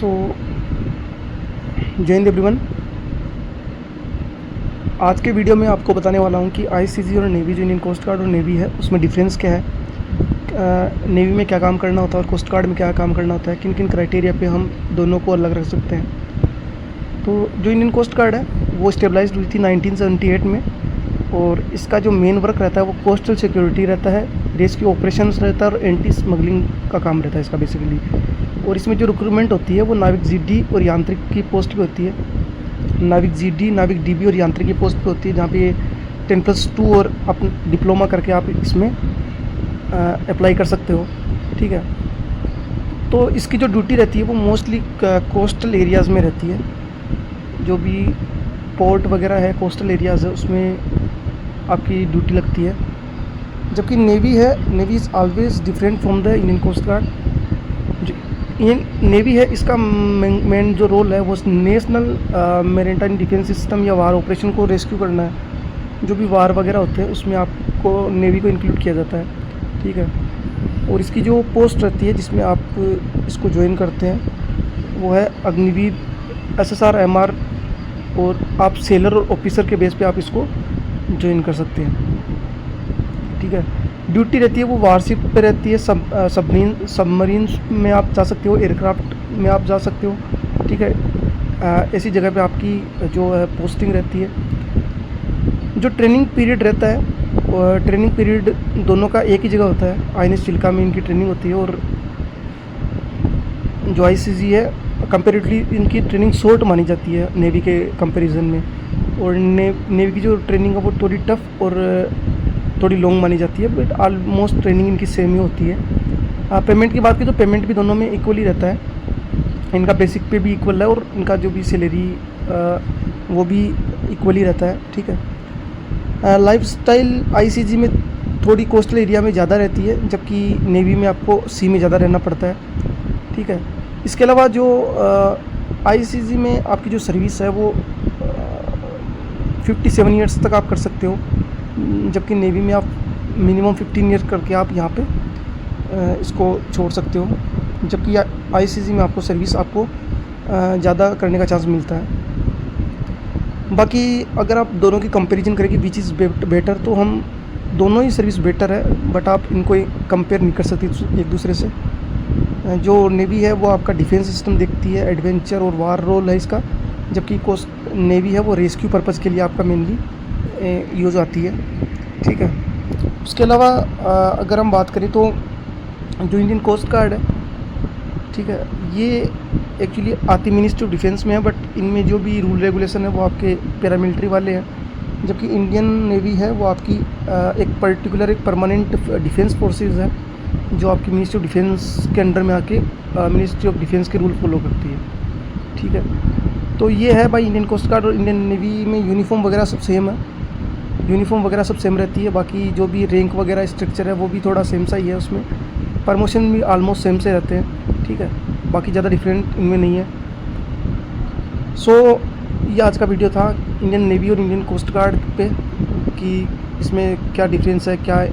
सो जय हिंद एवरीवन। आज के वीडियो में आपको बताने वाला हूं कि आईसीजी और नेवी, जो इंडियन कोस्ट गार्ड और नेवी है, उसमें डिफरेंस क्या है, नेवी में क्या काम करना होता है और कोस्ट गार्ड में क्या काम करना होता है, किन किन क्राइटेरिया पे हम दोनों को अलग रख सकते हैं। तो जो इंडियन कोस्ट गार्ड है वो स्टेबलाइज्ड हुई थी 1978 में, और इसका जो मेन वर्क रहता है वो कोस्टल सिक्योरिटी रहता है, रेस्क्यू ऑपरेशंस रहता है और एंटी स्मगलिंग का काम रहता है इसका बेसिकली। और इसमें जो रिक्रूटमेंट होती है वो नाविक जीडी और यांत्रिक की पोस्ट पे होती है। नाविक जीडी, नाविक डीबी और यांत्रिक की पोस्ट पे होती है, जहाँ पे 10+2 और अपना डिप्लोमा करके आप इसमें अप्लाई कर सकते हो। ठीक है, तो इसकी जो ड्यूटी रहती है वो मोस्टली कोस्टल एरियाज़ में रहती है। जो भी पोर्ट वगैरह है, कोस्टल एरियाज़ है, उसमें आपकी ड्यूटी लगती है। जबकि नेवी है, navy is always different from the Indian coast guard. जो इंडियन नेवी है, इसका मेन जो रोल है वो नेशनल मैरीटाइम डिफेंस सिस्टम या वार ऑपरेशन को रेस्क्यू करना है। जो भी वार वगैरह होते हैं उसमें आपको नेवी को इंक्लूड किया जाता है। ठीक है, और इसकी जो पोस्ट रहती है जिसमें आप इसको ज्वाइन करते हैं वो है अग्निवीर, SSR, MR, और आप सेलर और ऑफिसर के बेस पे आप इसको ज्वाइन कर सकते हैं। ठीक है, ड्यूटी रहती है वो वारशिप पे रहती है, सबमरीन में आप जा सकते हो, एयरक्राफ्ट में आप जा सकते हो। ठीक है, ऐसी जगह पे आपकी जो है पोस्टिंग रहती है। जो ट्रेनिंग पीरियड रहता है, ट्रेनिंग पीरियड दोनों का एक ही जगह होता है। INS चिल्का में इनकी ट्रेनिंग होती है, और जो ICG है कंपेरेटिवली इनकी ट्रेनिंग शॉर्ट मानी जाती है नेवी के कंपैरिजन में। और नेवी की जो ट्रेनिंग है वो थोड़ी टफ और थोड़ी लॉन्ग मानी जाती है, बट ऑलमोस्ट ट्रेनिंग इनकी सेम ही होती है। पेमेंट की बात की तो पेमेंट भी दोनों में इक्वल ही रहता है। इनका बेसिक पे भी इक्वल है और इनका जो भी सैलरी वो भी इक्वल ही रहता है। ठीक है, लाइफस्टाइल ICG में थोड़ी कोस्टल एरिया में ज़्यादा रहती है, जबकि नेवी में आपको सी में ज़्यादा रहना पड़ता है। ठीक है, इसके अलावा जो ICG में आपकी जो सर्विस है वो 57 ईयर्स तक आप कर सकते हो, जबकि नेवी में आप मिनिमम 15 ईयर करके आप यहाँ पे इसको छोड़ सकते हो। जबकि ICG में आपको सर्विस आपको ज़्यादा करने का चांस मिलता है। बाकी अगर आप दोनों की कंपैरिजन करें कि विच इज़ बेटर, तो हम दोनों ही सर्विस बेटर है, बट आप इनको कंपेयर नहीं कर सकते एक दूसरे से। जो नेवी है वो आपका डिफेंस सिस्टम देखती है, एडवेंचर और वार रोल है इसका, जबकि नेवी है वो रेस्क्यू पर्पज़ के लिए आपका मेनली यूज़ आती है। ठीक है, उसके अलावा अगर हम बात करें तो जो इंडियन कोस्ट गार्ड है, ठीक है, ये एक्चुअली आती मिनिस्ट्री ऑफ डिफेंस में है, बट इनमें जो भी रूल रेगुलेशन है वो आपके पैरामिलिट्री वाले हैं। जबकि इंडियन नेवी है वो आपकी एक पर्टिकुलर एक परमानेंट डिफेंस फोर्सेस है, जो आपकी मिनिस्ट्री ऑफ डिफेंस के अंडर में आके मिनिस्ट्री ऑफ डिफेंस के रूल फॉलो करती है। ठीक है, तो ये है भाई इंडियन कोस्ट गार्ड और इंडियन नेवी में यूनिफॉर्म वगैरह सब सेम है, यूनिफॉर्म वगैरह सब सेम रहती है। बाकी जो भी रैंक वगैरह स्ट्रक्चर है वो भी थोड़ा सेम सा ही है, उसमें प्रमोशन भी ऑलमोस्ट सेम से रहते हैं। ठीक है, बाकी ज़्यादा डिफरेंट इनमें नहीं है। सो ये आज का वीडियो था इंडियन नेवी और इंडियन कोस्ट गार्ड पे, कि इसमें क्या डिफरेंस है, क्या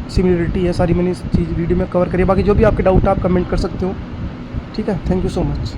सिमिलरिटी है, सारी मैंने इस चीज़ वीडियो में कवर करी। बाकी जो भी आपके डाउट है आप कमेंट कर सकते हो। ठीक है, थैंक यू सो मच।